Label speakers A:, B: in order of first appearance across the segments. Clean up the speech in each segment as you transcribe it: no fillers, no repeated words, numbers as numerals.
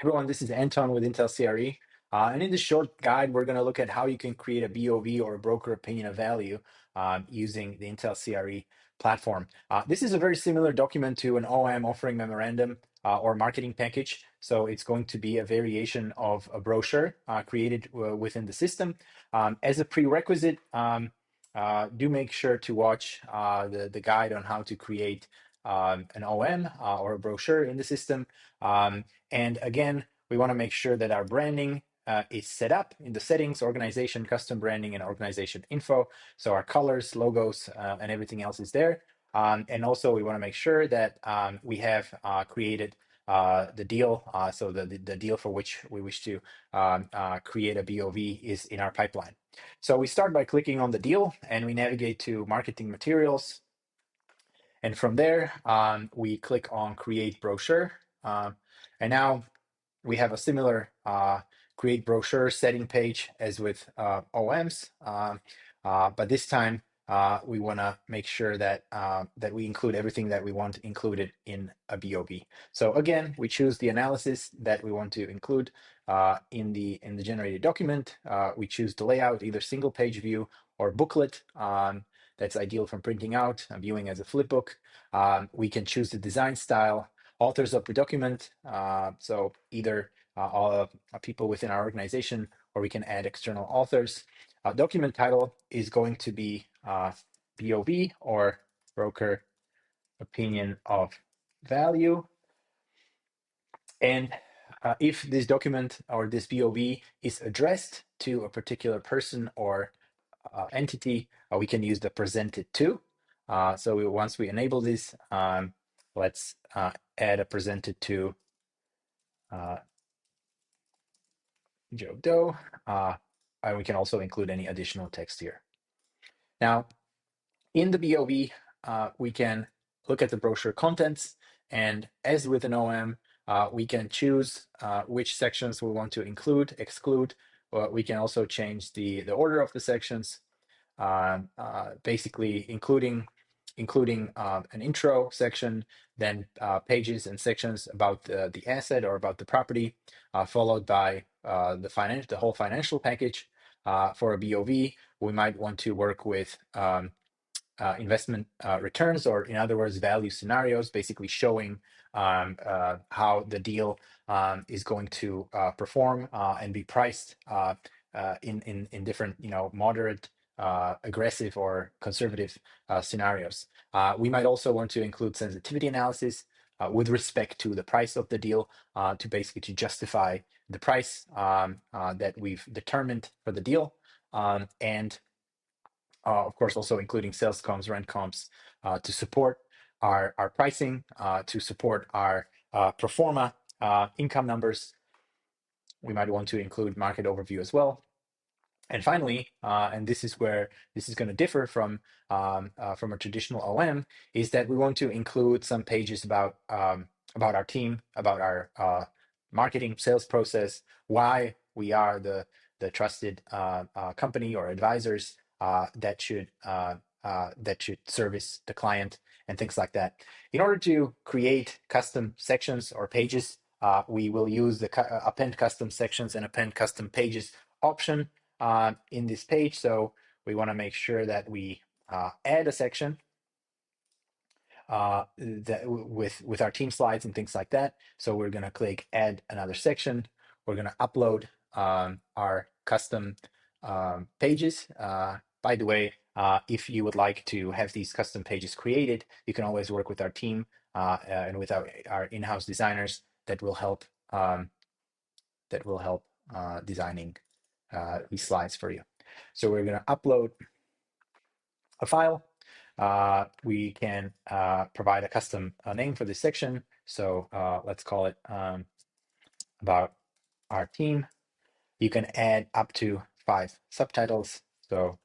A: Everyone, this is Anton with IntellCRE. And in this short guide, we're going to look at how you can create a BOV or a broker opinion of value using the IntellCRE platform. This is a very similar document to an OM offering memorandum or marketing package. So it's going to be a variation of a brochure created within the system. As a prerequisite, do make sure to watch the guide on how to create an OM or a brochure in the system. And again, we want to make sure that our branding is set up in the settings, organization, custom branding, and organization info. So our colors, logos, and everything else is there. And also we want to make sure that we have created the deal. So the deal for which we wish to create a BOV is in our pipeline. So we start by clicking on the deal and we navigate to marketing materials. And from there, we click on create brochure. And now we have a similar create brochure setting page as with OMs, but this time we want to make sure that that we include everything that we want included in a BOV. So again, we choose the analysis that we want to include in the generated document. We choose the layout, either single page view or booklet. That's ideal from printing out and viewing as a flip book. We can choose the design style, authors of the document. So either all people within our organization, or we can add external authors. Document title is going to be BOV or broker opinion of value. And if this document or this BOV is addressed to a particular person or entity, we can use the presented to. So once we enable this, let's add a presented to Joe Doe, and we can also include any additional text here. Now, in the BOV, we can look at the brochure contents, and as with an OM, we can choose which sections we want to include, exclude. We can also change the order of the sections, basically including an intro section, then pages and sections about the asset or about the property, followed by the whole financial package. For a BOV, we might want to work with investment returns, or in other words, value scenarios, basically showing how the deal is going to perform and be priced in different, moderate, aggressive, or conservative scenarios. We might also want to include sensitivity analysis with respect to the price of the deal to basically to justify the price that we've determined for the deal. And of course, also including sales comps, rent comps to support our pricing, to support our pro forma income numbers. We might want to include market overview as well. And finally, and this is where this is going to differ from a traditional OM, is that we want to include some pages about our team, about our marketing sales process, why we are the trusted company or advisors that should service the client, and things like that. In order to create custom sections or pages, we will use the append custom sections and append custom pages option in this page. So we want to make sure that we add a section that with our team slides and things like that. So we're going to click add another section. We're going to upload our custom pages. By the way, if you would like to have these custom pages created, you can always work with our team and with our in-house designers that will help designing these slides for you. So we're going to upload a file. We can provide a custom name for this section. So let's call it about our team. You can add up to 5 subtitles. So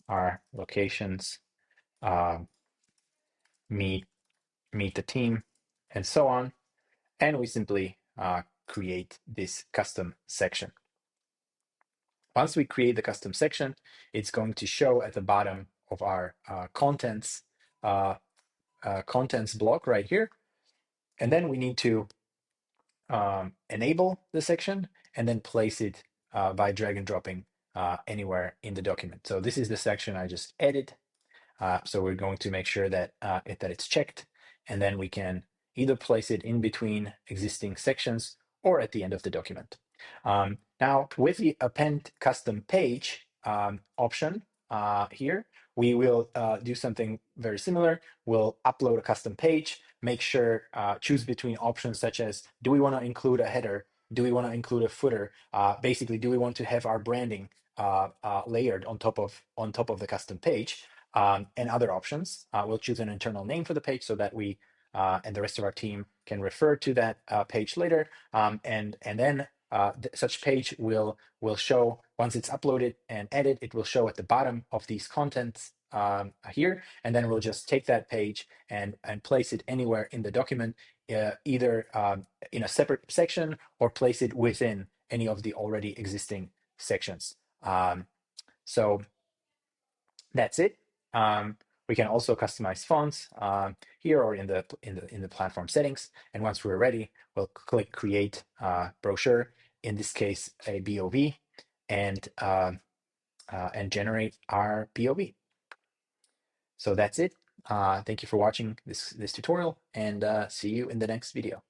A: our locations, meet the team, and so on. And we simply create this custom section. Once we create the custom section, it's going to show at the bottom of our contents block right here. And then we need to enable the section and then place it by drag and dropping anywhere in the document. So this is the section I just added. So we're going to make sure that that it's checked, and then we can either place it in between existing sections or at the end of the document. Now, with the append custom page option here, we will do something very similar. We'll upload a custom page, make sure, choose between options such as, do we want to include a header? Do we want to include a footer? Basically, do we want to have our branding layered on top of the custom page? And other options. We'll choose an internal name for the page so that we and the rest of our team can refer to that page later. And then such page will show, once it's uploaded and edited, it will show at the bottom of these contents here. And then we'll just take that page and place it anywhere in the document, either in a separate section or place it within any of the already existing sections. So that's it. We can also customize fonts here or in the platform settings. And once we're ready, we'll click create brochure, in this case a BOV, and generate our BOV. So that's it. Thank you for watching this tutorial, and see you in the next video.